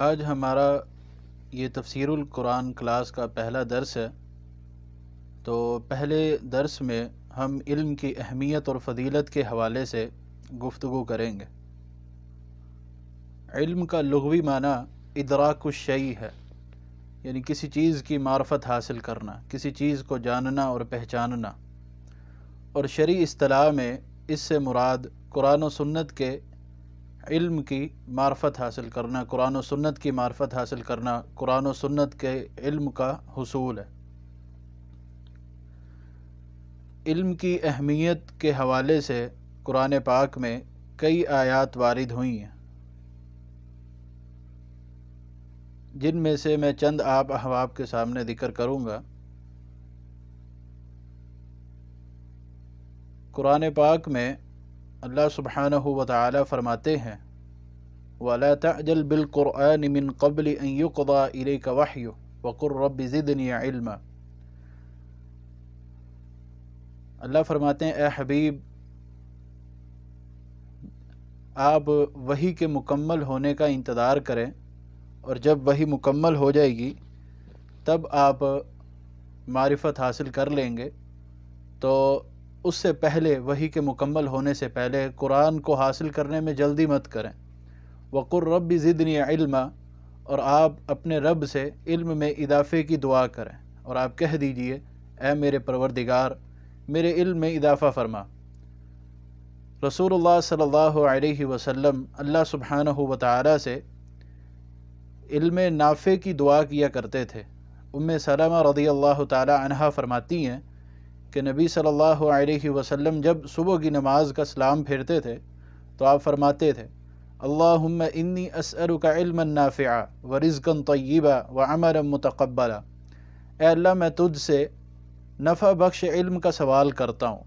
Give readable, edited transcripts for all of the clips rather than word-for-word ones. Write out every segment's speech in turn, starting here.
آج ہمارا یہ تفسیر القرآن کلاس کا پہلا درس ہے۔ تو پہلے درس میں ہم علم کی اہمیت اور فضیلت کے حوالے سے گفتگو کریں گے۔ علم کا لغوی معنی ادراک الشیء ہے، یعنی کسی چیز کی معرفت حاصل کرنا، کسی چیز کو جاننا اور پہچاننا، اور شرعی اصطلاح میں اس سے مراد قرآن و سنت کے علم کی معرفت حاصل کرنا، قرآن و سنت کی معرفت حاصل کرنا، قرآن و سنت کے علم کا حصول ہے۔ علم کی اہمیت کے حوالے سے قرآن پاک میں کئی آیات وارد ہوئی ہیں، جن میں سے میں چند آپ احباب کے سامنے ذکر کروں گا۔ قرآن پاک میں اللہ سبحانہ و تعالی فرماتے ہیں وَلَا تَعْجَلْ بِالْقُرْآنِ مِن قَبْلِ أَن يُقْضَى إِلَيْكَ وَحْيُهُ وَقُلْ رَبِّ زِدْنِي عِلْمًا۔ اللہ فرماتے ہیں، اے حبیب، آپ وحی کے مکمل ہونے کا انتظار کریں، اور جب وحی مکمل ہو جائے گی تب آپ معرفت حاصل کر لیں گے۔ تو اس سے پہلے، وحی کے مکمل ہونے سے پہلے قرآن کو حاصل کرنے میں جلدی مت کریں۔ وَقُلْ رَبِّ زِدْنِي عِلْمًا، اور آپ اپنے رب سے علم میں اضافے کی دعا کریں، اور آپ کہہ دیجئے، اے میرے پروردگار، میرے علم میں اضافہ فرما۔ رسول اللہ صلی اللہ علیہ وسلم اللہ سبحانہ و تعالی سے علم نافع کی دعا کیا کرتے تھے۔ ام سلمہ رضی اللہ تعالی عنہا فرماتی ہیں کہ نبی صلی اللہ علیہ وسلم جب صبح کی نماز کا سلام پھیرتے تھے تو آپ فرماتے تھے، اللہم انی اسألک علما نافعا ورزقا طیبا وعملا متقبلا۔ اے اللہ، میں تجھ سے نفع بخش علم کا سوال کرتا ہوں،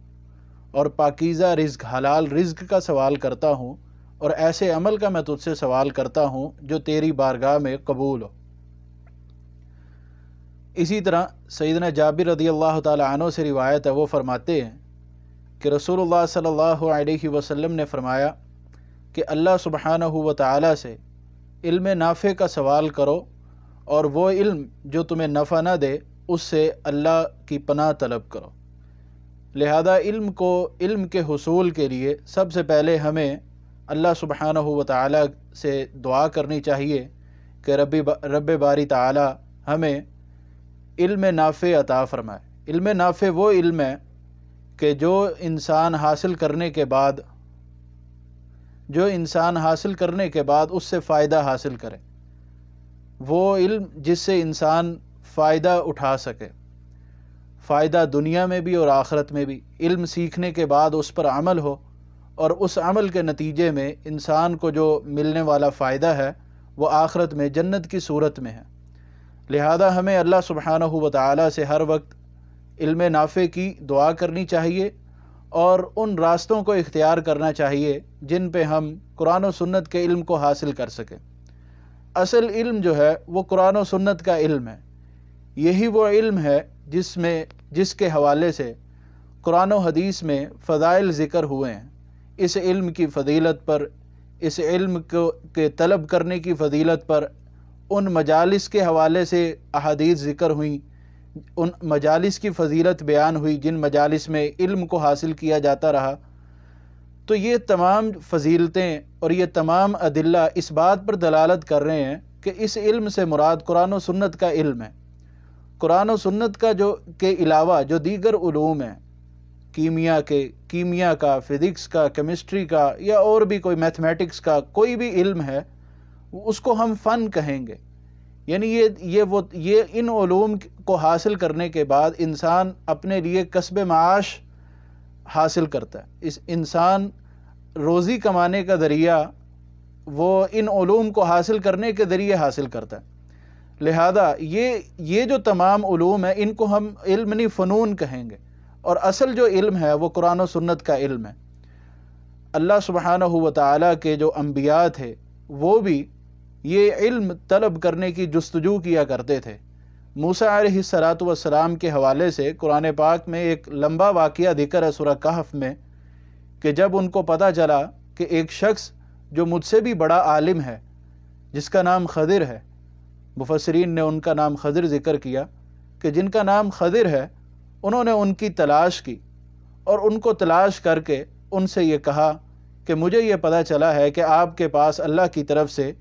اور پاکیزہ رزق، حلال رزق کا سوال کرتا ہوں، اور ایسے عمل کا میں تجھ سے سوال کرتا ہوں جو تیری بارگاہ میں قبول ہو۔ اسی طرح سیدنا جابر رضی اللہ تعالی عنہ سے روایت ہے، وہ فرماتے ہیں کہ رسول اللہ صلی اللہ علیہ وسلم نے فرمایا کہ اللہ سبحانہ و تعالی سے علم نافع کا سوال کرو، اور وہ علم جو تمہیں نفع نہ دے اس سے اللہ کی پناہ طلب کرو۔ لہذا علم کے حصول کے لیے سب سے پہلے ہمیں اللہ سبحانہ و تعالی سے دعا کرنی چاہیے کہ رب باری تعالی ہمیں علم نافع عطا فرمائے۔ علم نافع وہ علم ہے کہ جو انسان حاصل کرنے کے بعد اس سے فائدہ حاصل کرے، وہ علم جس سے انسان فائدہ اٹھا سکے، فائدہ دنیا میں بھی اور آخرت میں بھی۔ علم سیکھنے کے بعد اس پر عمل ہو، اور اس عمل کے نتیجے میں انسان کو جو ملنے والا فائدہ ہے وہ آخرت میں جنت کی صورت میں ہے۔ لہذا ہمیں اللہ سبحانہ و تعالی سے ہر وقت علم نافع کی دعا کرنی چاہیے، اور ان راستوں کو اختیار کرنا چاہیے جن پہ ہم قرآن و سنت کے علم کو حاصل کر سکیں۔ اصل علم جو ہے وہ قرآن و سنت کا علم ہے۔ یہی وہ علم ہے جس کے حوالے سے قرآن و حدیث میں فضائل ذکر ہوئے ہیں۔ اس علم کی فضیلت پر، اس علم کے طلب کرنے کی فضیلت پر ان مجالس کے حوالے سے احادیث ذکر ہوئیں، ان مجالس کی فضیلت بیان ہوئی جن مجالس میں علم کو حاصل کیا جاتا رہا۔ تو یہ تمام فضیلتیں اور یہ تمام ادلہ اس بات پر دلالت کر رہے ہیں کہ اس علم سے مراد قرآن و سنت کا علم ہے۔ قرآن و سنت کے علاوہ جو دیگر علوم ہیں، کیمیا کا، فزکس کا، کیمسٹری کا، یا اور بھی کوئی میتھمیٹکس کا کوئی بھی علم ہے، اس کو ہم فن کہیں گے۔ یعنی یہ ان علوم کو حاصل کرنے کے بعد انسان اپنے لیے کسب معاش حاصل کرتا ہے۔ اس انسان روزی کمانے کا ذریعہ وہ ان علوم کو حاصل کرنے کے ذریعے حاصل کرتا ہے۔ لہذا یہ جو تمام علوم ہیں ان کو ہم علم فنون کہیں گے، اور اصل جو علم ہے وہ قرآن و سنت کا علم ہے۔ اللہ سبحانہ و تعالیٰ کے جو انبیاء تھے وہ بھی یہ علم طلب کرنے کی جستجو کیا کرتے تھے۔ موسیٰ علیہ السلام کے حوالے سے قرآن پاک میں ایک لمبا واقعہ ذکر ہے سورہ کہف میں، کہ جب ان کو پتہ چلا کہ ایک شخص جو مجھ سے بھی بڑا عالم ہے، جس کا نام خضر ہے، مفسرین نے ان کا نام خضر ذکر کیا کہ جن کا نام خضر ہے انہوں نے ان کی تلاش کی اور ان کو تلاش کر کے ان سے یہ کہا کہ مجھے یہ پتہ چلا ہے کہ آپ کے پاس اللہ کی طرف سے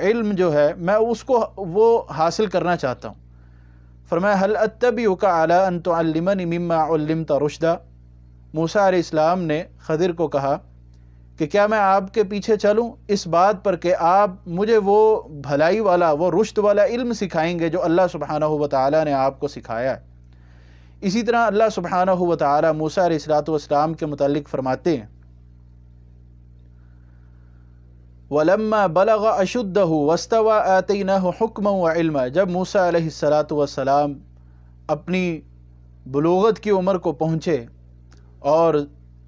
علم جو ہے میں اس کو وہ حاصل کرنا چاہتا ہوں۔ فرمایا هل اتبعک علی ان تعلمنی مما علمت رشدا۔ موسیٰ علیہ السلام نے خضر کو کہا کہ کیا میں آپ کے پیچھے چلوں اس بات پر کہ آپ مجھے وہ بھلائی والا، وہ رشد والا علم سکھائیں گے جو اللہ سبحانہ و تعالیٰ نے آپ کو سکھایا ہے۔ اسی طرح اللہ سبحانہ و تعالیٰ موسیٰ علیہ السلام کے متعلق فرماتے ہیں وَلَمَّا بَلَغَ أَشُدَّهُ وَاسْتَوَىٰ آتَيْنَاهُ حُكْمًا وَعِلْمًا۔ جب موسیٰ علیہ السلام اپنی بلوغت کی عمر کو پہنچے اور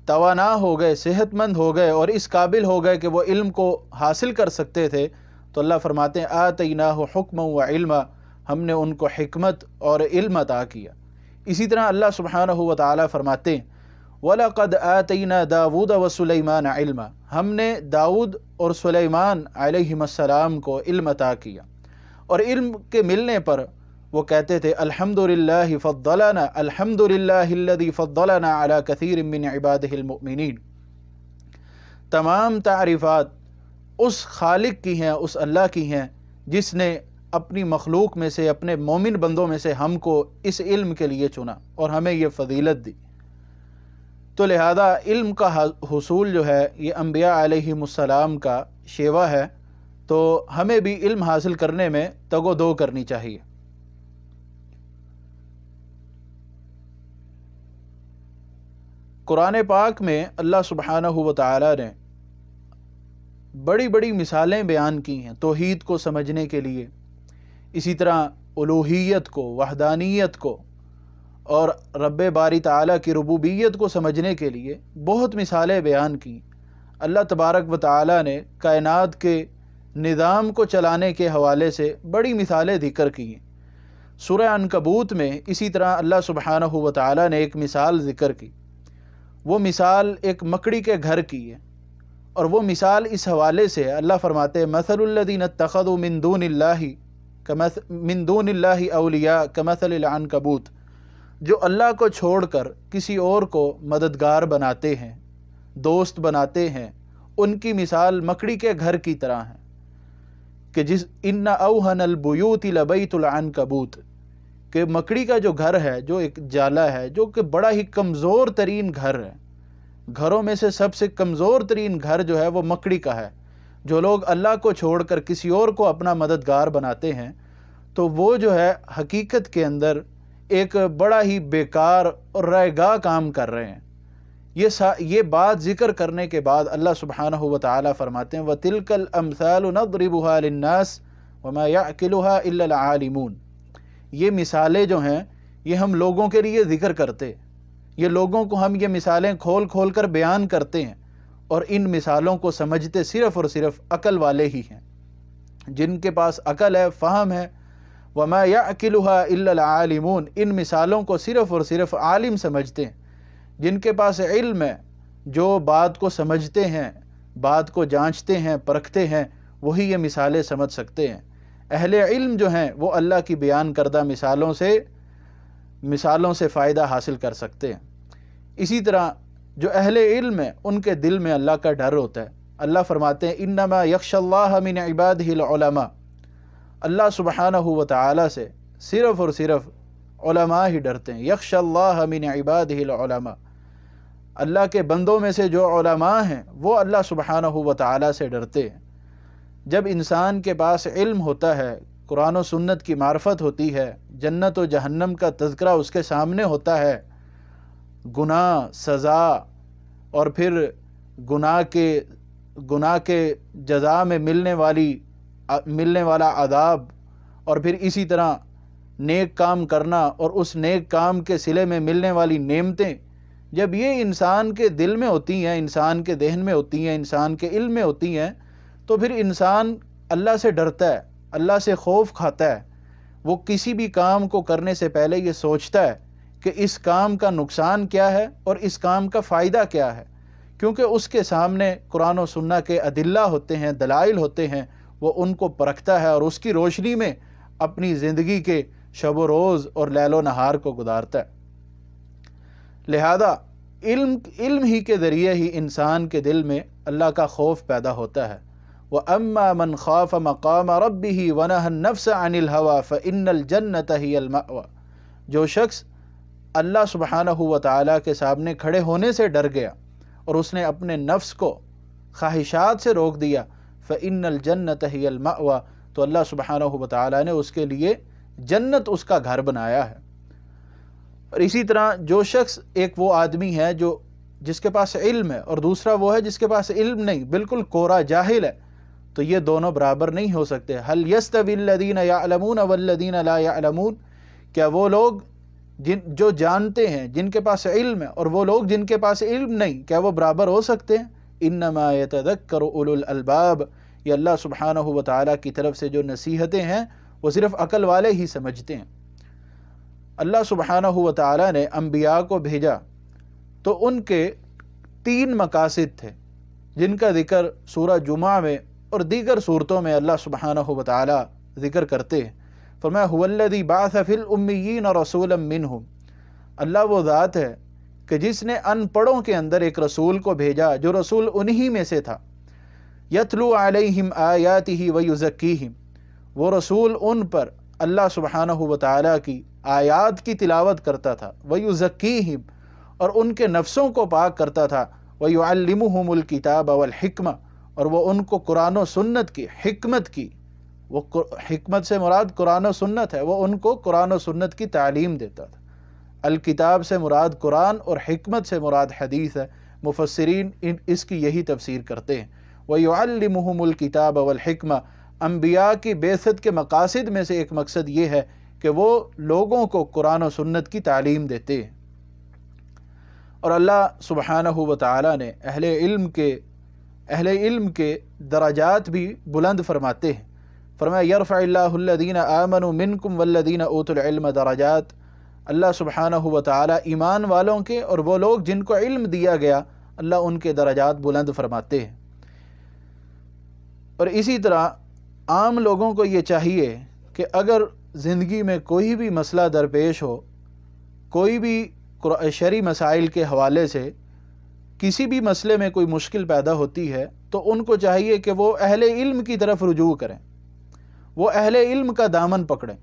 توانا ہو گئے، صحت مند ہو گئے اور اس قابل ہو گئے کہ وہ علم کو حاصل کر سکتے تھے، تو اللہ فرماتے ہیں آتَيْنَاهُ حُكْمًا وَعِلْمًا، ہم نے ان کو حکمت اور علم عطا کیا۔ اسی طرح اللہ سبحانہ و تعالیٰ فرماتے ہیں وَلَقَدْ آتَيْنَا دَاوُودَ وَسُلَيْمَانَ عِلْمًا، ہم نے داؤد اور سلیمان علیہم السلام کو علم عطا کیا، اور علم کے ملنے پر وہ کہتے تھے الحمدللہ فضلنا، الحمدللہ الذی فضلنا علی کثیر من عبادہ المؤمنین۔ تمام تعریفات اس خالق کی ہیں، اس اللہ کی ہیں جس نے اپنی مخلوق میں سے، اپنے مومن بندوں میں سے ہم کو اس علم کے لیے چنا اور ہمیں یہ فضیلت دی۔ تو لہذا علم کا حصول جو ہے یہ انبیاء علیہم السلام کا شیوا ہے، تو ہمیں بھی علم حاصل کرنے میں تگ و دو کرنی چاہیے۔ قرآن پاک میں اللہ سبحانہ و تعالی نے بڑی بڑی مثالیں بیان کی ہیں توحید کو سمجھنے کے لیے، اسی طرح الوہیت کو، وحدانیت کو اور رب باری تعالیٰ کی ربوبیت کو سمجھنے کے لیے بہت مثالیں بیان کی۔ اللہ تبارک و تعالیٰ نے کائنات کے نظام کو چلانے کے حوالے سے بڑی مثالیں ذکر کی ہیں۔ سورہ عنکبوت میں اسی طرح اللہ سبحانہ و تعالیٰ نے ایک مثال ذکر کی، وہ مثال ایک مکڑی کے گھر کی ہے، اور وہ مثال اس حوالے سے اللہ فرماتے ہیں مثل الذین اتخذوا من دون اللہ اولیاء کمثل العنکبوت، جو اللہ کو چھوڑ کر کسی اور کو مددگار بناتے ہیں، دوست بناتے ہیں، ان کی مثال مکڑی کے گھر کی طرح ہے کہ ان اوہن البیوت لبیت العنکبوت، کہ مکڑی کا جو گھر ہے، جو ایک جالا ہے، جو کہ بڑا ہی کمزور ترین گھر ہے، گھروں میں سے سب سے کمزور ترین گھر جو ہے وہ مکڑی کا ہے۔ جو لوگ اللہ کو چھوڑ کر کسی اور کو اپنا مددگار بناتے ہیں تو وہ جو ہے حقیقت کے اندر ایک بڑا ہی بیکار اور رائے گاہ کام کر رہے ہیں۔ یہ بات ذکر کرنے کے بعد اللہ سبحانہ و تعالیٰ فرماتے ہیں وَتِلْكَ الْأَمْثَالُ نَضْرِبُهَا لِلنَّاسِ وَمَا يَعْقِلُهَا إِلَّا الْعَالِمُونَ۔ یہ مثالیں جو ہیں یہ ہم لوگوں کے لیے ذکر کرتے، یہ لوگوں کو ہم یہ مثالیں کھول کھول کر بیان کرتے ہیں، اور ان مثالوں کو سمجھتے صرف اور صرف عقل والے ہی ہیں، جن کے پاس عقل ہے، فہم ہے۔ وَمَا يَعْقِلُهَا إِلَّا الْعَالِمُونَ، ان مثالوں کو صرف اور صرف عالم سمجھتے ہیں، جن کے پاس علم ہے، جو بات کو سمجھتے ہیں، بات کو جانچتے ہیں، پرکھتے ہیں، وہی یہ مثالیں سمجھ سکتے ہیں۔ اہل علم جو ہیں وہ اللہ کی بیان کردہ مثالوں سے فائدہ حاصل کر سکتے ہیں۔ اسی طرح جو اہل علم ہیں ان کے دل میں اللہ کا ڈر ہوتا ہے۔ اللہ فرماتے ہیں انما یخشی اللہ من عبادہ العلماء، اللہ سبحانہ و تعالی سے صرف اور صرف علماء ہی ڈرتے ہیں۔ یخشی اللہ من عبادہ العلماء، اللہ کے بندوں میں سے جو علماء ہیں وہ اللہ سبحانہ و تعالی سے ڈرتے ہیں۔ جب انسان کے پاس علم ہوتا ہے، قرآن و سنت کی معرفت ہوتی ہے، جنت و جہنم کا تذکرہ اس کے سامنے ہوتا ہے، گناہ، سزا اور پھر گناہ کے جزا میں ملنے والا عذاب، اور پھر اسی طرح نیک کام کرنا اور اس نیک کام کے صلے میں ملنے والی نعمتیں، جب یہ انسان کے دل میں ہوتی ہیں، انسان کے ذہن میں ہوتی ہیں، انسان کے علم میں ہوتی ہیں، تو پھر انسان اللہ سے ڈرتا ہے، اللہ سے خوف کھاتا ہے۔ وہ کسی بھی کام کو کرنے سے پہلے یہ سوچتا ہے کہ اس کام کا نقصان کیا ہے اور اس کام کا فائدہ کیا ہے، کیونکہ اس کے سامنے قرآن و سنت کے ادلہ ہوتے ہیں، دلائل ہوتے ہیں، وہ ان کو پرکھتا ہے اور اس کی روشنی میں اپنی زندگی کے شب و روز اور لیل و نہار کو گزارتا ہے۔ لہذا علم ہی کے ذریعے ہی انسان کے دل میں اللہ کا خوف پیدا ہوتا ہے۔ وَأَمَّا مَنْ خَافَ مَقَامَ رَبِّهِ وَنَهَى النَّفْسَ عَنِ الْهَوَى فَإِنَّ الْجَنَّةَ هِيَ الْمَأْوَى، جو شخص اللہ سبحانہ و تعالیٰ کے سامنے کھڑے ہونے سے ڈر گیا اور اس نے اپنے نفس کو خواہشات سے روک دیا، فَإِنَّ الْجَنَّةَ هِيَ الْمَأْوَى، تو اللہ سبحانہ و تعالیٰ نے اس کے لیے جنت اس کا گھر بنایا ہے۔ اور اسی طرح جو شخص، ایک وہ آدمی ہے جس کے پاس علم ہے اور دوسرا وہ ہے جس کے پاس علم نہیں، بالکل کورا جاہل ہے، تو یہ دونوں برابر نہیں ہو سکتے۔ هل يستوي الذين يعلمون والذين لا يعلمون، کیا وہ لوگ جو جانتے ہیں، جن کے پاس علم ہے، اور وہ لوگ جن کے پاس علم نہیں، کیا وہ برابر ہو سکتے ہیں؟ انما يتذکر اولو الالباب، یہ اللہ سبحانہ و تعالیٰ کی طرف سے جو نصیحتیں ہیں وہ صرف عقل والے ہی سمجھتے ہیں۔ اللہ سبحانہ و تعالیٰ نے انبیاء کو بھیجا تو ان کے 3 مقاصد تھے جن کا ذکر سورہ جمعہ میں اور دیگر صورتوں میں اللہ سبحانہ و تعالیٰ ذکر کرتے ہیں۔ فرمایا هو الذی بعث فی الامیین رسولا منہم، اللہ وہ ذات ہے کہ جس نے ان پڑھوں کے اندر ایک رسول کو بھیجا جو رسول انہی میں سے تھا، یتلو علیہم آیاتہ ویزکیہم، وہ رسول ان پر اللہ سبحانہ و تعالیٰ کی آیات کی تلاوت کرتا تھا، ویزکیہم، اور ان کے نفسوں کو پاک کرتا تھا، ویعلمہم الکتاب والحکمہ، اور وہ ان کو قرآن و سنت کی، حکمت کی، وہ حکمت سے مراد قرآن و سنت ہے، وہ ان کو قرآن و سنت کی تعلیم دیتا تھا۔ الکتاب سے مراد قرآن اور حکمت سے مراد حدیث ہے، مفسرین اس کی یہی تفسیر کرتے ہیں۔ وَيُعَلِّمُهُمُ الْكِتَابَ وَالْحِكْمَةَ، انبیاء کی بعثت کے مقاصد میں سے ایک مقصد یہ ہے کہ وہ لوگوں کو قرآن و سنت کی تعلیم دیتے ہیں۔ اور اللہ سبحانہ و تعالیٰ نے اہل علم کے درجات بھی بلند فرماتے ہیں۔ فرمایا یرفع اللہ الذین آمنوا منکم والذین اوتوا العلم درجات، اللہ سبحانہ و تعالیٰ ایمان والوں کے اور وہ لوگ جن کو علم دیا گیا، اللہ ان کے درجات بلند فرماتے ہیں۔ اور اسی طرح عام لوگوں کو یہ چاہیے کہ اگر زندگی میں کوئی بھی مسئلہ درپیش ہو، کوئی بھی شرعی مسائل کے حوالے سے کسی بھی مسئلے میں کوئی مشکل پیدا ہوتی ہے، تو ان کو چاہیے کہ وہ اہل علم کی طرف رجوع کریں، وہ اہل علم کا دامن پکڑیں،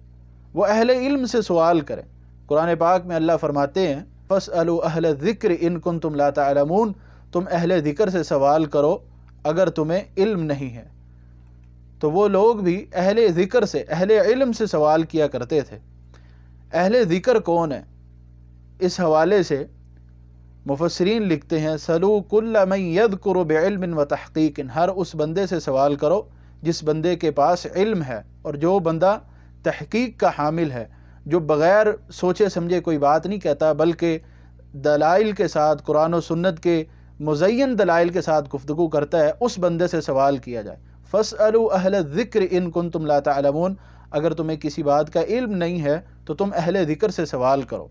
وہ اہل علم سے سوال کریں۔ قرآن پاک میں اللہ فرماتے ہیں فَاسْأَلُوا أَهْلَ الذِّكْرِ إِن كُنتُمْ لَا تَعْلَمُونَ، تم اہل ذکر سے سوال کرو اگر تمہیں علم نہیں ہے۔ تو وہ لوگ بھی اہل ذکر سے، اہل علم سے سوال کیا کرتے تھے۔ اہل ذکر کون ہے؟ اس حوالے سے مفسرین لکھتے ہیں سَلُوا كُلَّ مَن يَذْكُرُ بِعِلْمٍ وَتَحْقِيقٍ، ہر اس بندے سے سوال کرو جس بندے کے پاس علم ہے اور جو بندہ تحقیق کا حامل ہے، جو بغیر سوچے سمجھے کوئی بات نہیں کہتا بلکہ دلائل کے ساتھ، قرآن و سنت کے مزین دلائل کے ساتھ گفتگو کرتا ہے، اس بندے سے سوال کیا جائے۔ فَاسْأَلُوا أَهْلَ الذِّكْرِ إِن كُنتُمْ لَا تَعْلَمُونَ، اگر تمہیں کسی بات کا علم نہیں ہے تو تم اہل ذکر سے سوال کرو۔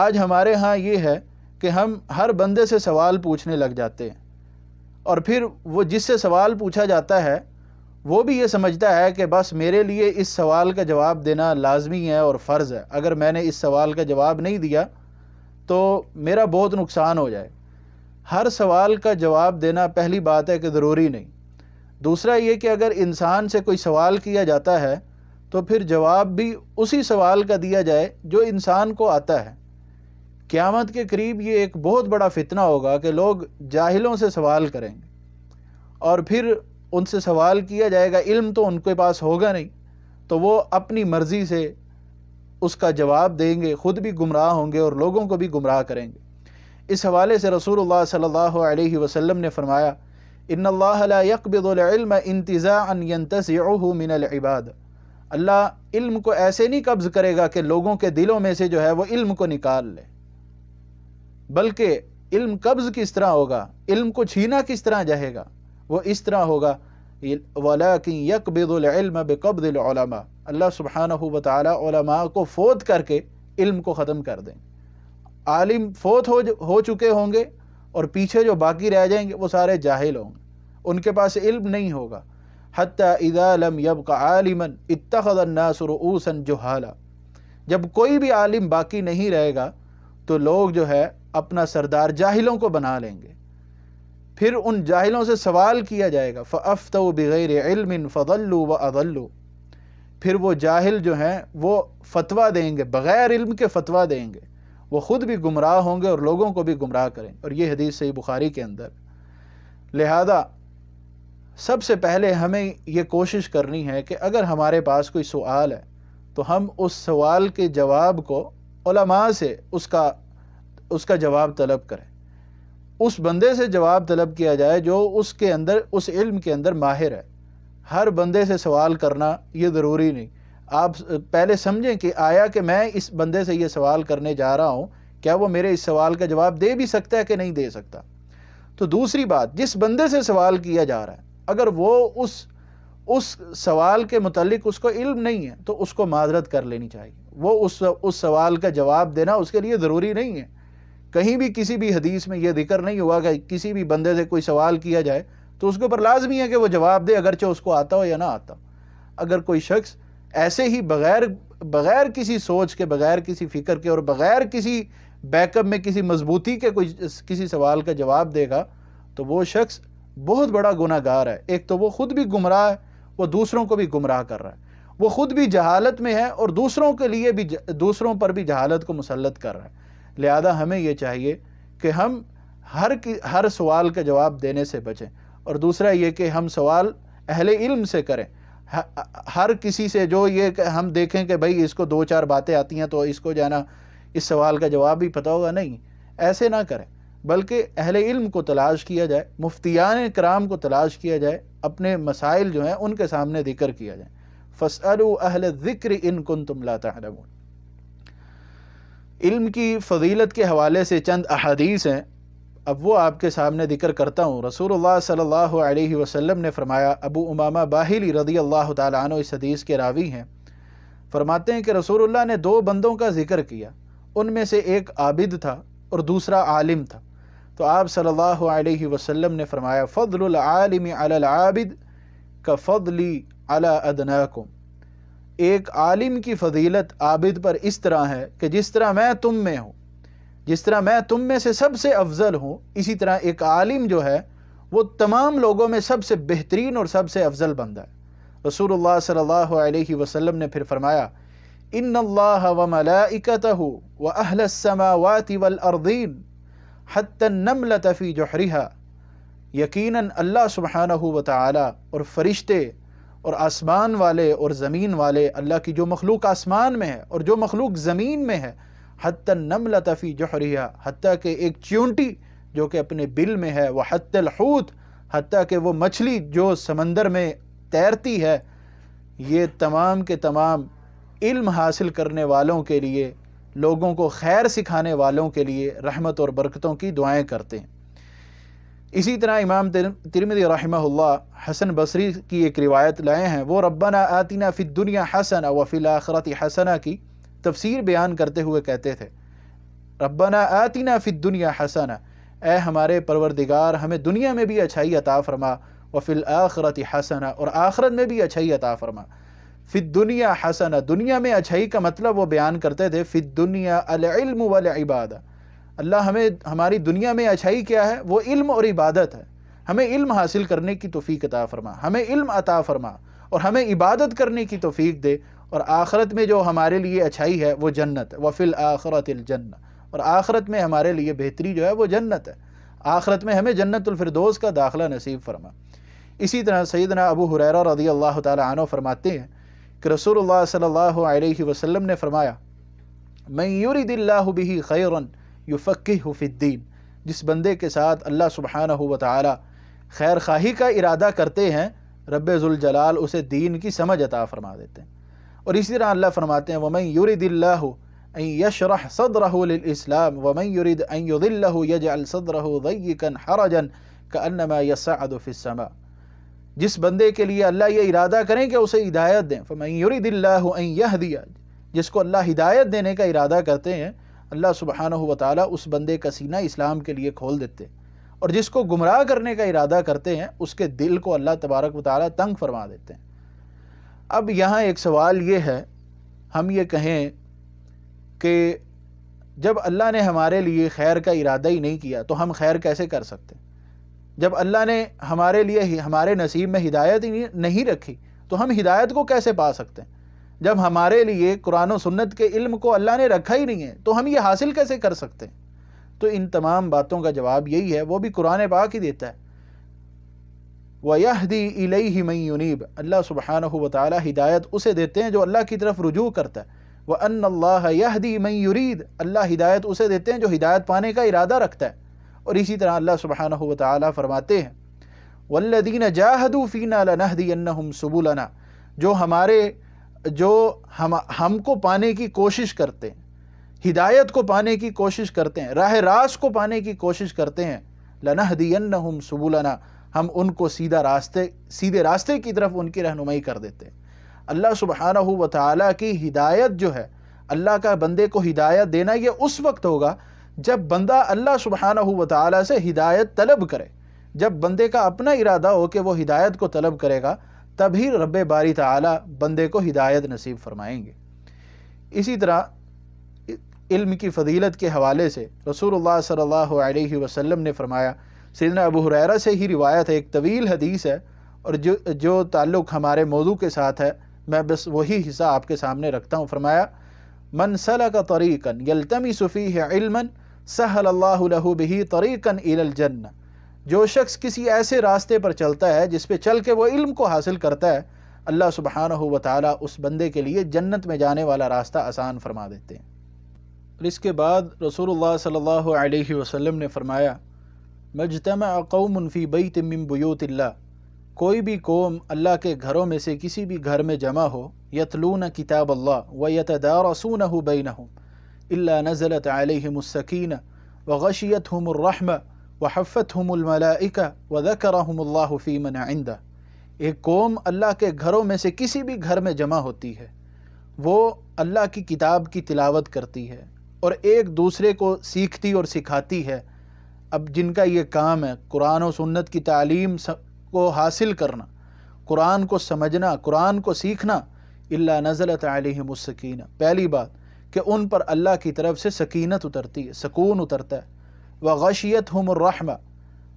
آج ہمارے ہاں یہ ہے کہ ہم ہر بندے سے سوال پوچھنے لگ جاتے ہیں، اور پھر وہ جس سے سوال پوچھا جاتا ہے وہ بھی یہ سمجھتا ہے کہ بس میرے لیے اس سوال کا جواب دینا لازمی ہے اور فرض ہے، اگر میں نے اس سوال کا جواب نہیں دیا تو میرا بہت نقصان ہو جائے۔ ہر سوال کا جواب دینا پہلی بات ہے کہ ضروری نہیں۔ دوسرا یہ کہ اگر انسان سے کوئی سوال کیا جاتا ہے تو پھر جواب بھی اسی سوال کا دیا جائے جو انسان کو آتا ہے۔ قیامت کے قریب یہ ایک بہت بڑا فتنہ ہوگا کہ لوگ جاہلوں سے سوال کریں گے اور پھر ان سے سوال کیا جائے گا، علم تو ان کے پاس ہوگا نہیں، تو وہ اپنی مرضی سے اس کا جواب دیں گے، خود بھی گمراہ ہوں گے اور لوگوں کو بھی گمراہ کریں گے۔ اس حوالے سے رسول اللہ صلی اللہ علیہ وسلم نے فرمایا ان اللہ لا يقبض العلم انتزاعا ينتزعه من العباد، اللہ علم کو ایسے نہیں قبض کرے گا کہ لوگوں کے دلوں میں سے جو ہے وہ علم کو نکال لے، بلکہ علم قبض کس طرح ہوگا، علم کو چھینا کس طرح جائے گا، وہ اس طرح ہوگا وَلَكِنْ يَقْبِضُ الْعِلْمَ بِقَبْضِ الْعُلَمَاء، اللہ سبحانہ و تعالیٰ علماء کو فوت کر کے علم کو ختم کر دیں۔ عالم فوت ہو چکے ہوں گے اور پیچھے جو باقی رہ جائیں گے وہ سارے جاہل ہوں گے، ان کے پاس علم نہیں ہوگا۔ حتی اذا لم یبق عالما اتخذ الناس رؤوسا جہالا، جب کوئی بھی عالم باقی نہیں رہے گا تو لوگ جو ہے اپنا سردار جاہلوں کو بنا لیں گے، پھر ان جاہلوں سے سوال کیا جائے گا، فَأَفْتَوْا بِغَيْرِ عِلْمٍ فَضَلُّوا وَأَضَلُّوا، پھر وہ جاہل جو ہیں وہ فتویٰ دیں گے، بغیر علم کے فتویٰ دیں گے، وہ خود بھی گمراہ ہوں گے اور لوگوں کو بھی گمراہ کریں گے۔ اور یہ حدیث صحیح بخاری کے اندر۔ لہذا سب سے پہلے ہمیں یہ کوشش کرنی ہے کہ اگر ہمارے پاس کوئی سوال ہے تو ہم اس سوال کے جواب کو علماء سے اس کا جواب طلب کریں، اس بندے سے جواب طلب کیا جائے جو اس کے اندر، اس علم کے اندر ماہر ہے۔ ہر بندے سے سوال کرنا یہ ضروری نہیں۔ آپ پہلے سمجھیں کہ آیا کہ میں اس بندے سے یہ سوال کرنے جا رہا ہوں، کیا وہ میرے اس سوال کا جواب دے بھی سکتا ہے کہ نہیں دے سکتا۔ تو دوسری بات، جس بندے سے سوال کیا جا رہا ہے اگر وہ اس سوال کے متعلق اس کو علم نہیں ہے تو اس کو معذرت کر لینی چاہیے۔ وہ اس سوال کا جواب دینا اس کے لیے ضروری نہیں ہے۔ کہیں بھی کسی بھی حدیث میں یہ ذکر نہیں ہوا کہ کسی بھی بندے سے کوئی سوال کیا جائے تو اس کے اوپر لازمی ہے کہ وہ جواب دے، اگرچہ اس کو آتا ہو یا نہ آتا ہو۔ اگر کوئی شخص ایسے ہی بغیر کسی سوچ کے، بغیر کسی فکر کے اور بغیر کسی بیک اپ میں کسی مضبوطی کے کسی سوال کا جواب دے گا تو وہ شخص بہت بڑا گناہ گار ہے۔ ایک تو وہ خود بھی گمراہ ہے، وہ دوسروں کو بھی گمراہ کر رہا ہے، وہ خود بھی جہالت میں ہے اور دوسروں پر بھی جہالت کو مسلط کر رہا ہے۔ لہذا ہمیں یہ چاہیے کہ ہم ہر سوال کا جواب دینے سے بچیں، اور دوسرا یہ کہ ہم سوال اہل علم سے کریں۔ ہر کسی سے جو یہ کہ ہم دیکھیں کہ بھائی اس کو دو چار باتیں آتی ہیں تو اس کو جانا اس سوال کا جواب بھی پتہ ہوگا، نہیں، ایسے نہ کریں، بلکہ اہل علم کو تلاش کیا جائے، مفتیان کرام کو تلاش کیا جائے، اپنے مسائل جو ہیں ان کے سامنے ذکر کیا جائے۔ فَاسْأَلُوا أَهْلَ الذِّكْرِ إِن كُنتُمْ لَا تَعْلَمُونَ۔ علم کی فضیلت کے حوالے سے چند احادیث ہیں، اب وہ آپ کے سامنے ذکر کرتا ہوں۔ رسول اللہ صلی اللہ علیہ وسلم نے فرمایا، ابو امامہ باہلی رضی اللہ تعالیٰ عنہ اس حدیث کے راوی ہیں، فرماتے ہیں کہ رسول اللہ نے دو بندوں کا ذکر کیا، ان میں سے ایک عابد تھا اور دوسرا عالم تھا۔ تو آپ صلی اللہ علیہ وسلم نے فرمایا، فضل العالم علی العابد کفضلی علی ادناکم۔ ایک عالم کی فضیلت عابد پر اس طرح ہے کہ جس طرح میں تم میں ہوں، جس طرح میں تم میں سے سب سے افضل ہوں، اسی طرح ایک عالم جو ہے وہ تمام لوگوں میں سب سے بہترین اور سب سے افضل بندہ ہے۔ رسول اللہ صلی اللہ علیہ وسلم نے پھر فرمایا، ان اللہ وملائکتہ واہل السماوات والارضین حتی النملۃ فی جحرہا، یقیناً اللہ سبحانہ وتعالی اور فرشتے اور آسمان والے اور زمین والے، اللہ کی جو مخلوق آسمان میں ہے اور جو مخلوق زمین میں ہے، حتی النملۃ فی جحرہا، حتیٰ کہ ایک چیونٹی جو کہ اپنے بل میں ہے، وحتی الحوت، حتیٰ کہ وہ مچھلی جو سمندر میں تیرتی ہے، یہ تمام کے تمام علم حاصل کرنے والوں کے لیے، لوگوں کو خیر سکھانے والوں کے لیے رحمت اور برکتوں کی دعائیں کرتے ہیں۔ اسی طرح امام ترمذی رحمہ اللہ حسن بصری کی ایک روایت لائے ہیں، وہ ربنا آتنا فی الدنیا حسنہ وفی الآخرۃ حسنہ کی تفسیر بیان کرتے ہوئے کہتے تھے، ربنا آتنا فی الدنیا حسنہ، اے ہمارے پروردگار ہمیں دنیا میں بھی اچھائی عطا فرما، وفی الآخرۃ حسنہ، اور آخرت میں بھی اچھائی عطا فرما۔ فی الدنیا حسنہ، دنیا میں اچھائی کا مطلب وہ بیان کرتے تھے، فی الدنیا العلم والعبادہ، اللہ ہمیں ہماری دنیا میں اچھائی کیا ہے؟ وہ علم اور عبادت ہے، ہمیں علم حاصل کرنے کی توفیق عطا فرما، ہمیں علم عطا فرما اور ہمیں عبادت کرنے کی توفیق دے، اور آخرت میں جو ہمارے لیے اچھائی ہے وہ جنت ہے، وفی الآخرۃ الجنہ، اور آخرت میں ہمارے لیے بہتری جو ہے وہ جنت ہے، آخرت میں ہمیں جنت الفردوس کا داخلہ نصیب فرما۔ اسی طرح سیدنا ابو ہریرہ رضی اللہ تعالی عنہ فرماتے ہیں کہ رسول اللہ صلی اللہ علیہ وسلم نے فرمایا، من یرد اللہ بہ خیرا یفقہہ فی الدین، جس بندے کے ساتھ اللہ سبحانہ وتعالی خیر خواہی کا ارادہ کرتے ہیں، رب ذوالجلال اسے دین کی سمجھ عطا فرما دیتے ہیں۔ اور اسی طرح اللہ فرماتے ہیں، ومن یرد اللہ ان یشرح صدرہ للاسلام ومن یرد ان یضلہ یجعل صدرہ ضیقا حرجا کانما یصعد فی السماء، جس بندے کے لیے اللہ یہ ارادہ کریں کہ اسے ہدایت دیں، فمن یرد اللہ ان یہدی، جس کو اللہ ہدایت دینے کا ارادہ کرتے ہیں، اللہ سبحانہ وتعالی اس بندے کا سینہ اسلام کے لیے کھول دیتے، اور جس کو گمراہ کرنے کا ارادہ کرتے ہیں اس کے دل کو اللہ تبارک و تعالیٰ تنگ فرما دیتے ہیں۔ اب یہاں ایک سوال یہ ہے، ہم یہ کہیں کہ جب اللہ نے ہمارے لیے خیر کا ارادہ ہی نہیں کیا تو ہم خیر کیسے کر سکتے؟ جب اللہ نے ہمارے لیے ہمارے نصیب میں ہدایت ہی نہیں رکھی تو ہم ہدایت کو کیسے پا سکتے ہیں؟ جب ہمارے لیے قرآن و سنت کے علم کو اللہ نے رکھا ہی نہیں ہے تو ہم یہ حاصل کیسے کر سکتے ہیں؟ تو ان تمام باتوں کا جواب یہی ہے، وہ بھی قرآن پاک ہی دیتا ہے، وَيَهْدِي إِلَيْهِ مَن يُنِيبُ، اللہ سبحانہ و تعالی ہدایت اسے دیتے ہیں جو اللہ کی طرف رجوع کرتا ہے، وَأَنَّ اللَّهَ يَهْدِي مَن يُرِيدُ، اللہ ہدایت اسے دیتے ہیں جو ہدایت پانے کا ارادہ رکھتا ہے۔ اور اسی طرح اللہ سبحانہ و تعالی فرماتے ہیں وَالَّذِينَ جَاهَدُوا فِينَا لَنَهْدِيَنَّهُمْ سُبُلَنَا، جو ہم کو پانے کی کوشش کرتے ہیں، ہدایت کو پانے کی کوشش کرتے ہیں، راہ راست کو پانے کی کوشش کرتے ہیں، لَنَهْدِيَنَّهُمْ سُبُلَنَا، ہم ان کو سیدھے راستے کی طرف ان کی رہنمائی کر دیتے ہیں۔ اللہ سبحانہ و تعالیٰ کی ہدایت جو ہے، اللہ کا بندے کو ہدایت دینا، یہ اس وقت ہوگا جب بندہ اللہ سبحانہ و تعالیٰ سے ہدایت طلب کرے۔ جب بندے کا اپنا ارادہ ہو کہ وہ ہدایت کو طلب کرے گا، تبھی رب باری تعالیٰ بندے کو ہدایت نصیب فرمائیں گے۔ اسی طرح علم کی فضیلت کے حوالے سے رسول اللہ صلی اللہ علیہ وسلم نے فرمایا، سیدنا ابو ہریرہ سے ہی روایت ہے، ایک طویل حدیث ہے اور جو تعلق ہمارے موضوع کے ساتھ ہے، میں بس وہی حصہ آپ کے سامنے رکھتا ہوں۔ فرمایا من سلک طریقا یلتمس فیہ علما سہل اللہ لہ بہ طریقا الی الجنہ، جو شخص کسی ایسے راستے پر چلتا ہے جس پہ چل کے وہ علم کو حاصل کرتا ہے، اللہ سبحانہ و تعالیٰ اس بندے کے لیے جنت میں جانے والا راستہ آسان فرما دیتے ہیں۔ اور اس کے بعد رسول اللہ صلی اللہ علیہ وسلم نے فرمایا مجتمع قوم فی بیت من بیوت اللہ، کوئی بھی قوم اللہ کے گھروں میں سے کسی بھی گھر میں جمع ہو، یتلون کتاب اللہ ویتدارسونہ بینہم الا نزلت علیہم السکینہ وغشیتہم الرحمہ وحفتہم الملائکہ وذکرہم اللہ فی من عندہ۔ ایک قوم اللہ کے گھروں میں سے کسی بھی گھر میں جمع ہوتی ہے، وہ اللہ کی کتاب کی تلاوت کرتی ہے اور ایک دوسرے کو سیکھتی اور سکھاتی ہے۔ اب جن کا یہ کام ہے قرآن و سنت کی تعلیم کو حاصل کرنا، قرآن کو سمجھنا، قرآن کو سیکھنا، الا نزلت علیہم السکینہ، پہلی بات کہ ان پر اللہ کی طرف سے سکینت اترتی ہے، سکون اترتا ہے، وغشیتہم الرحمہ،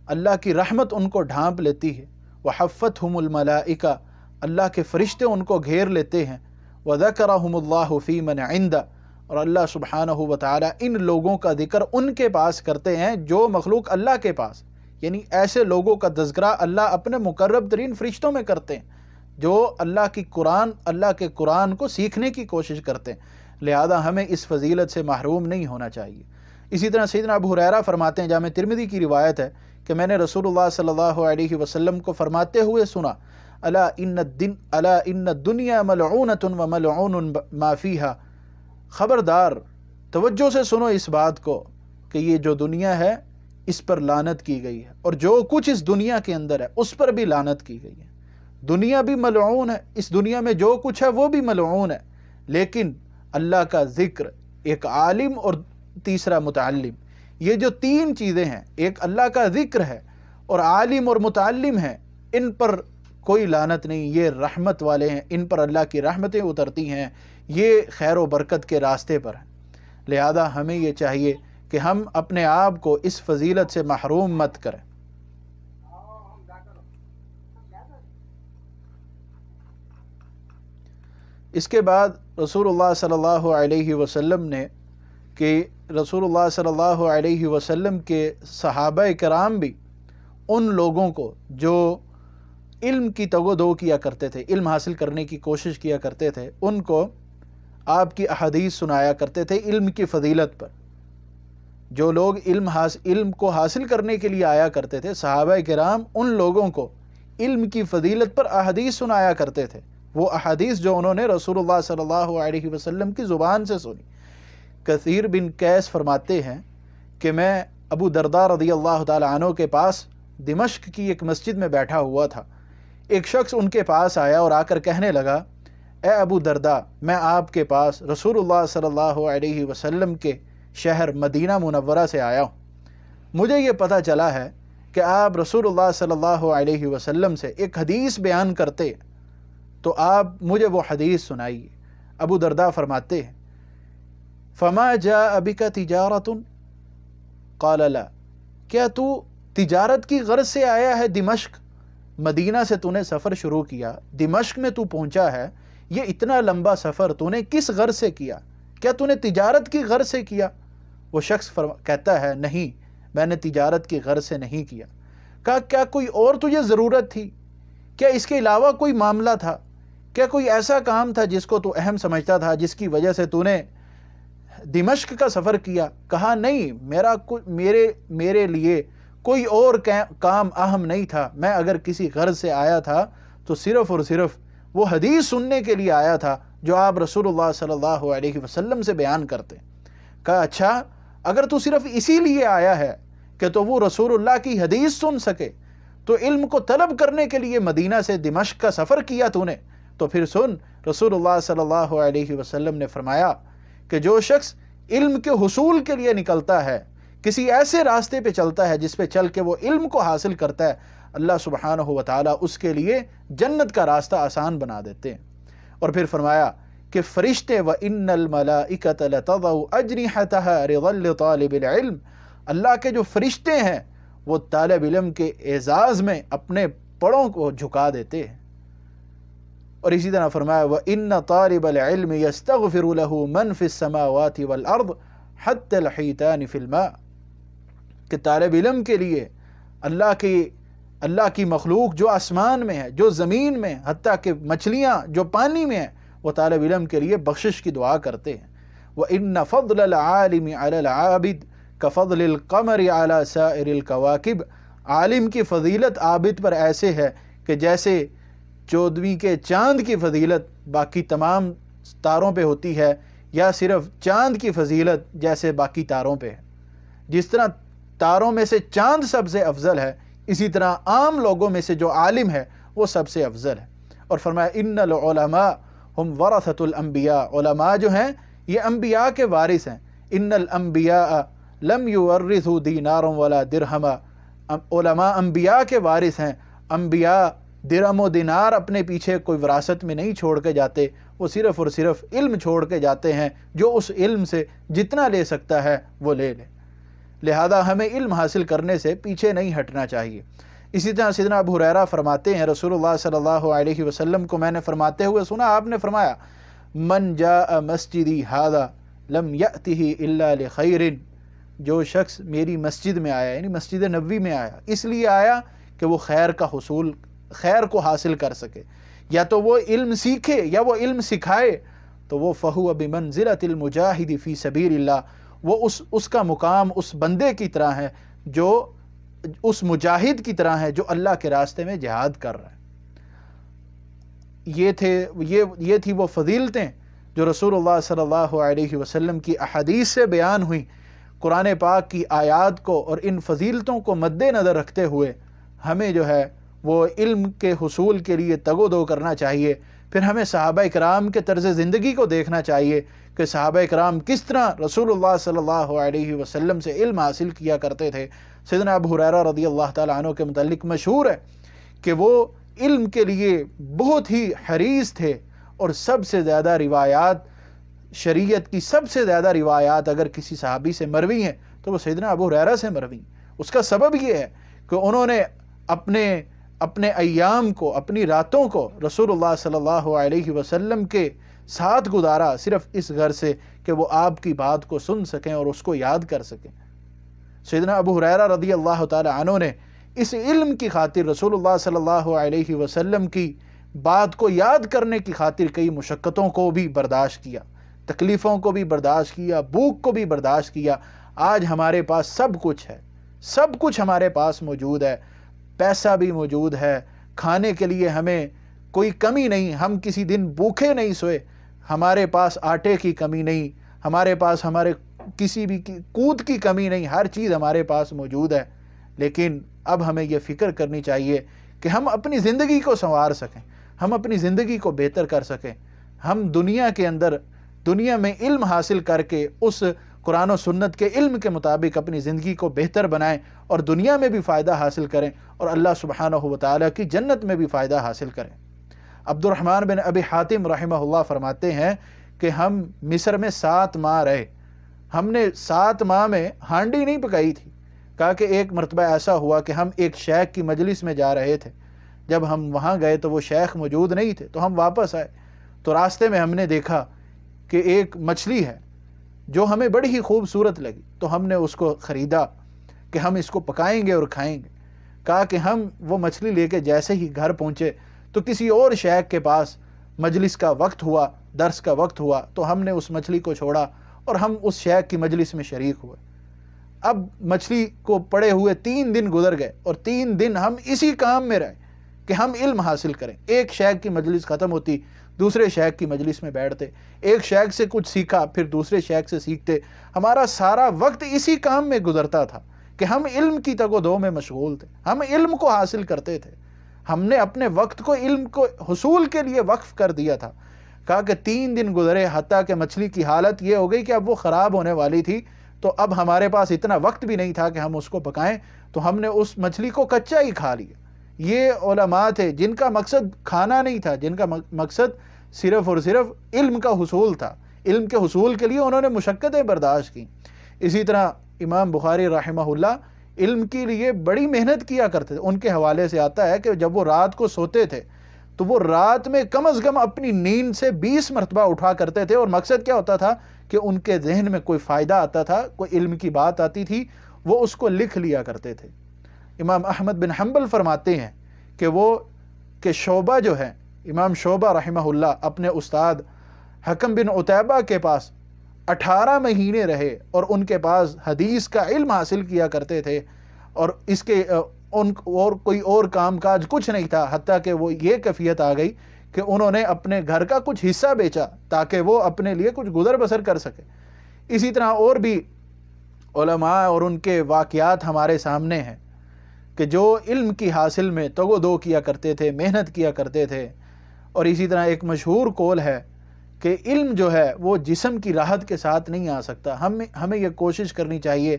اللہ کی رحمت ان کو ڈھانپ لیتی ہے، وحفتہم الملائکہ، اللہ کے فرشتے ان کو گھیر لیتے ہیں، وذکرہم اللہ فی من عندہ، اور اللہ سبحانہ و تعالیٰ ان لوگوں کا ذکر ان کے پاس کرتے ہیں جو مخلوق اللہ کے پاس، یعنی ایسے لوگوں کا تذکرہ اللہ اپنے مقرب ترین فرشتوں میں کرتے ہیں جو اللہ کے قرآن کو سیکھنے کی کوشش کرتے ہیں۔ لہذا ہمیں اس فضیلت سے محروم نہیں ہونا چاہیے۔ اسی طرح سیدنا ابو ہریرہ فرماتے ہیں، جامع ترمذی کی روایت ہے کہ میں نے رسول اللہ صلی اللہ علیہ وسلم کو فرماتے ہوئے سنا، الا ان الدنیا ملعونۃ وملعون ما فیہا، خبردار توجہ سے سنو اس بات کو کہ یہ جو دنیا ہے اس پر لعنت کی گئی ہے، اور جو کچھ اس دنیا کے اندر ہے اس پر بھی لعنت کی گئی ہے۔ دنیا بھی ملعون ہے، اس دنیا میں جو کچھ ہے وہ بھی ملعون ہے، لیکن اللہ کا ذکر، ایک عالم اور تیسرا متعلم، یہ جو تین چیزیں ہیں، ایک اللہ کا ذکر ہے اور عالم اور متعلم ہے، ان پر کوئی لعنت نہیں، یہ رحمت والے ہیں، ان پر اللہ کی رحمتیں اترتی ہیں، یہ خیر و برکت کے راستے پر ہیں۔ لہذا ہمیں یہ چاہیے کہ ہم اپنے آپ کو اس فضیلت سے محروم مت کریں۔ اس کے بعد رسول اللہ صلی اللہ علیہ وسلم نے کہ رسول اللہ صلی اللہ علیہ وسلم کے صحابہ کرام بھی ان لوگوں کو جو علم کی تگ و دو کیا کرتے تھے، علم حاصل کرنے کی کوشش کیا کرتے تھے، ان کو آپ کی احادیث سنایا کرتے تھے علم کی فضیلت پر۔ جو لوگ علم کو حاصل کرنے کے لیے آیا کرتے تھے، صحابہ کرام ان لوگوں کو علم کی فضیلت پر احادیث سنایا کرتے تھے، وہ احادیث جو انہوں نے رسول اللہ صلی اللہ علیہ وسلم کی زبان سے سنی۔ کثیر بن قیس فرماتے ہیں کہ میں ابو درداء رضی اللہ تعالی عنہ کے پاس دمشق کی ایک مسجد میں بیٹھا ہوا تھا، ایک شخص ان کے پاس آیا اور آ کر کہنے لگا، اے ابو درداء، میں آپ کے پاس رسول اللہ صلی اللہ علیہ وسلم کے شہر مدینہ منورہ سے آیا ہوں، مجھے یہ پتہ چلا ہے کہ آپ رسول اللہ صلی اللہ علیہ وسلم سے ایک حدیث بیان کرتے تو آپ مجھے وہ حدیث سنائیے۔ ابو درداء فرماتے ہیں فما جاء بک تجارۃ قال لا، کیا تو تجارت کی غرض سے آیا ہے دمشق؟ مدینہ سے تو نے سفر شروع کیا، دمشق میں تو پہنچا ہے، یہ اتنا لمبا سفر تو نے کس غرض سے کیا؟ کیا تو نے تجارت کی غرض سے کیا؟ وہ شخص کہتا ہے نہیں، میں نے تجارت کی غرض سے نہیں کیا۔ کہا کیا کوئی اور تجھے ضرورت تھی؟ کیا اس کے علاوہ کوئی معاملہ تھا؟ کیا کوئی ایسا کام تھا جس کو تو اہم سمجھتا تھا، جس کی وجہ سے تو نے دمشق کا سفر کیا؟ کہا نہیں، میرے لیے کوئی اور کام اہم نہیں تھا، میں اگر کسی غرض سے آیا تھا تو صرف اور صرف وہ حدیث سننے کے لیے آیا تھا جو آپ رسول اللہ صلی اللہ علیہ وسلم سے بیان کرتے۔ کہا اچھا، اگر تو صرف اسی لیے آیا ہے کہ تو وہ رسول اللہ کی حدیث سن سکے، تو علم کو طلب کرنے کے لیے مدینہ سے دمشق کا سفر کیا تو نے، تو پھر سن، رسول اللہ صلی اللہ علیہ وسلم نے فرمایا کہ جو شخص علم کے حصول کے لیے نکلتا ہے، کسی ایسے راستے پہ چلتا ہے جس پہ چل کے وہ علم کو حاصل کرتا ہے، اللہ سبحانہ و تعالیٰ اس کے لیے جنت کا راستہ آسان بنا دیتے ہیں۔ اور پھر فرمایا کہ فرشتے وَإِنَّ الْمَلَائِكَةَ لَتَضَعُ أَجْنِحَتَهَا رِضًا لِطَالِبِ الْعِلْمِ، اللہ کے جو فرشتے ہیں وہ طالب علم کے اعزاز میں اپنے پڑوں کو جھکا دیتے ہیں۔ اور اسی طرح فرمایا وَإِنَّ طَالِبَ الْعِلْمِ يَسْتَغْفِرُ لَهُ مَنْ فِي السَّمَاوَاتِ وَالْأَرْضِ حَتَّى الْحِيتَانِ فِي الْمَاءِ، کہ طالب علم کے لیے اللہ کی مخلوق جو آسمان میں ہے، جو زمین میں، حتیٰ کہ مچھلیاں جو پانی میں ہیں، وہ طالب علم کے لیے بخشش کی دعا کرتے ہیں۔ وَإِنَّ فَضْلَ الْعَالِمِ عَلَى الْعَابِدِ كَفَضْلِ الْقَمَرِ عَلَى سَائِرِ الْكَوَاكِبِ، عالم کی فضیلت عابد پر ایسے ہے کہ جیسے 14ویں کے چاند کی فضیلت باقی تمام تاروں پہ ہوتی ہے، یا صرف چاند کی فضیلت جیسے باقی تاروں پہ ہے۔ جس طرح تاروں میں سے چاند سب سے افضل ہے، اسی طرح عام لوگوں میں سے جو عالم ہے وہ سب سے افضل ہے۔ اور فرمایا ان العلماء ہم ورثۃ الانبیاء، علماء جو ہیں یہ انبیاء کے وارث ہیں۔ ان الانبیاء لم یورثوا دینارا ولا درہما، علماء انبیاء کے وارث ہیں۔ انبیاء درہم و دینار اپنے پیچھے کوئی وراثت میں نہیں چھوڑ کے جاتے، وہ صرف اور صرف علم چھوڑ کے جاتے ہیں، جو اس علم سے جتنا لے سکتا ہے وہ لے لے۔ لہذا ہمیں علم حاصل کرنے سے پیچھے نہیں ہٹنا چاہیے۔ اسی طرح سیدنا ابو ہریرہ فرماتے ہیں رسول اللہ صلی اللہ علیہ وسلم کو میں نے فرماتے ہوئے سنا، آپ نے فرمایا من جاء مسجدی ھذا لم یأتہ الا لخیر، جو شخص میری مسجد میں آیا، یعنی مسجد نبوی میں آیا، اس لیے آیا کہ وہ خیر کو حاصل کر سکے، یا تو وہ علم سیکھے یا وہ علم سکھائے، تو وہ فہو بمنزلۃ المجاہد فی سبیل اللہ، وہ اس کا مقام اس بندے کی طرح ہے، جو اس مجاہد کی طرح ہے جو اللہ کے راستے میں جہاد کر رہا ہے۔ یہ تھی وہ فضیلتیں جو رسول اللہ صلی اللہ علیہ وسلم کی احادیث سے بیان ہوئیں۔ قرآن پاک کی آیات کو اور ان فضیلتوں کو مد نظر رکھتے ہوئے ہمیں جو ہے وہ علم کے حصول کے لیے تگ و دو کرنا چاہیے۔ پھر ہمیں صحابہ کرام کے طرز زندگی کو دیکھنا چاہیے کہ صحابہ کرام کس طرح رسول اللہ صلی اللہ علیہ وسلم سے علم حاصل کیا کرتے تھے۔ سیدنا ابو ہریرہ رضی اللہ تعالیٰ عنہ کے متعلق مشہور ہے کہ وہ علم کے لیے بہت ہی حریص تھے، اور سب سے زیادہ روایات، شریعت کی سب سے زیادہ روایات اگر کسی صحابی سے مروی ہیں تو وہ سیدنا ابو ہریرہ سے مروی۔ اس کا سبب یہ ہے کہ انہوں نے اپنے ایام کو، اپنی راتوں کو رسول اللہ صلی اللہ علیہ وسلم کے ساتھ گزارا، صرف اس غرض سے کہ وہ آپ کی بات کو سن سکیں اور اس کو یاد کر سکیں۔ سیدنا ابو ہریرہ رضی اللہ تعالی عنہ نے اس علم کی خاطر رسول اللہ صلی اللہ علیہ وسلم کی بات کو یاد کرنے کی خاطر کئی مشقتوں کو بھی برداشت کیا، تکلیفوں کو بھی برداشت کیا، بھوک کو بھی برداشت کیا۔ آج ہمارے پاس سب کچھ ہے، سب کچھ ہمارے پاس موجود ہے، پیسہ بھی موجود ہے، کھانے کے لیے ہمیں کوئی کمی نہیں، ہم کسی دن بھوکے نہیں سوئے، ہمارے پاس آٹے کی کمی نہیں، ہمارے پاس ہمارے کسی بھی قوت کی کمی نہیں، ہر چیز ہمارے پاس موجود ہے۔ لیکن اب ہمیں یہ فکر کرنی چاہیے کہ ہم اپنی زندگی کو سنوار سکیں، ہم اپنی زندگی کو بہتر کر سکیں، ہم دنیا میں علم حاصل کر کے اس قرآن و سنت کے علم کے مطابق اپنی زندگی کو بہتر بنائیں اور دنیا میں بھی فائدہ حاصل کریں اور اللہ سبحانہ و تعالیٰ کی جنت میں بھی فائدہ حاصل کریں۔ عبد الرحمن بن ابی حاتم رحمہ اللہ فرماتے ہیں کہ ہم مصر میں 7 ماہ رہے، ہم نے 7 ماہ میں ہانڈی نہیں پکائی تھی۔ کہا کہ ایک مرتبہ ایسا ہوا کہ ہم ایک شیخ کی مجلس میں جا رہے تھے، جب ہم وہاں گئے تو وہ شیخ موجود نہیں تھے، تو ہم واپس آئے تو راستے میں ہم نے دیکھا کہ ایک مچھلی ہے جو ہمیں بڑی ہی خوبصورت لگی، تو ہم نے اس کو خریدا کہ ہم اس کو پکائیں گے اور کھائیں گے۔ کہا کہ ہم وہ مچھلی لے کے جیسے ہی گھر پہنچے تو کسی اور شیخ کے پاس مجلس کا وقت ہوا، درس کا وقت ہوا، تو ہم نے اس مچھلی کو چھوڑا اور ہم اس شیخ کی مجلس میں شریک ہوئے۔ اب مچھلی کو پڑے ہوئے 3 دن گزر گئے اور 3 دن ہم اسی کام میں رہے کہ ہم علم حاصل کریں۔ ایک شیخ کی مجلس ختم ہوتی، دوسرے شیخ کی مجلس میں بیٹھتے، ایک شیخ سے کچھ سیکھا، پھر دوسرے شیخ سے سیکھتے۔ ہمارا سارا وقت اسی کام میں گزرتا تھا کہ ہم علم کی تگ و دو میں مشغول تھے، ہم علم کو حاصل کرتے تھے، ہم نے اپنے وقت کو علم کو حصول کے لیے وقف کر دیا تھا۔ کہا کہ 3 دن گزرے، حتیٰ کہ مچھلی کی حالت یہ ہو گئی کہ اب وہ خراب ہونے والی تھی، تو اب ہمارے پاس اتنا وقت بھی نہیں تھا کہ ہم اس کو پکائیں، تو ہم نے اس مچھلی کو کچا ہی کھا لیا۔ یہ علماء تھے جن کا مقصد کھانا نہیں تھا، جن کا مقصد صرف اور صرف علم کا حصول تھا۔ علم کے حصول کے لیے انہوں نے مشقتیں برداشت کی۔ اسی طرح امام بخاری رحمہ اللہ علم کے لیے بڑی محنت کیا کرتے تھے۔ ان کے حوالے سے آتا ہے کہ جب وہ رات کو سوتے تھے تو وہ رات میں کم از کم اپنی نیند سے 20 مرتبہ اٹھا کرتے تھے، اور مقصد کیا ہوتا تھا کہ ان کے ذہن میں کوئی فائدہ آتا تھا، کوئی علم کی بات آتی تھی، وہ اس کو لکھ لیا کرتے تھے۔ امام احمد بن حنبل فرماتے ہیں کہ شعبہ جو ہے، امام شعبہ رحمہ اللہ اپنے استاد حکم بن عتیبہ کے پاس 18 مہینے رہے اور ان کے پاس حدیث کا علم حاصل کیا کرتے تھے، اور اس کے اور کوئی اور کام کاج کچھ نہیں تھا، حتیٰ کہ وہ یہ کیفیت آ گئی کہ انہوں نے اپنے گھر کا کچھ حصہ بیچا تاکہ وہ اپنے لیے کچھ گزر بسر کر سکے۔ اسی طرح اور بھی علماء اور ان کے واقعات ہمارے سامنے ہیں کہ جو علم کی حاصل میں تگ و دو کیا کرتے تھے، محنت کیا کرتے تھے۔ اور اسی طرح ایک مشہور قول ہے کہ علم جو ہے وہ جسم کی راحت کے ساتھ نہیں آ سکتا۔ ہمیں یہ کوشش کرنی چاہیے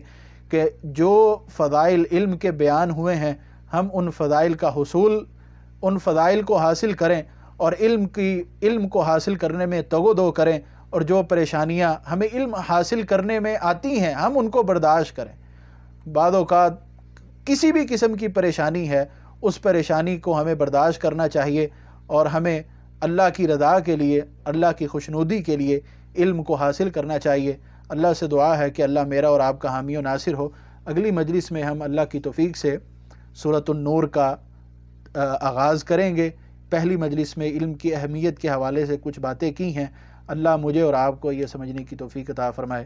کہ جو فضائل علم کے بیان ہوئے ہیں، ہم ان فضائل کا حصول، ان فضائل کو حاصل کریں اور علم کو حاصل کرنے میں تگ و دو کریں، اور جو پریشانیاں ہمیں علم حاصل کرنے میں آتی ہیں ہم ان کو برداشت کریں۔ بعض اوقات کسی بھی قسم کی پریشانی ہے، اس پریشانی کو ہمیں برداشت کرنا چاہیے، اور ہمیں اللہ کی رضا کے لیے، اللہ کی خوشنودی کے لیے علم کو حاصل کرنا چاہیے۔ اللہ سے دعا ہے کہ اللہ میرا اور آپ کا حامی و ناصر ہو۔ اگلی مجلس میں ہم اللہ کی توفیق سے سورۃ النور کا آغاز کریں گے۔ پہلی مجلس میں علم کی اہمیت کے حوالے سے کچھ باتیں کی ہیں۔ اللہ مجھے اور آپ کو یہ سمجھنے کی توفیق عطا فرمائے۔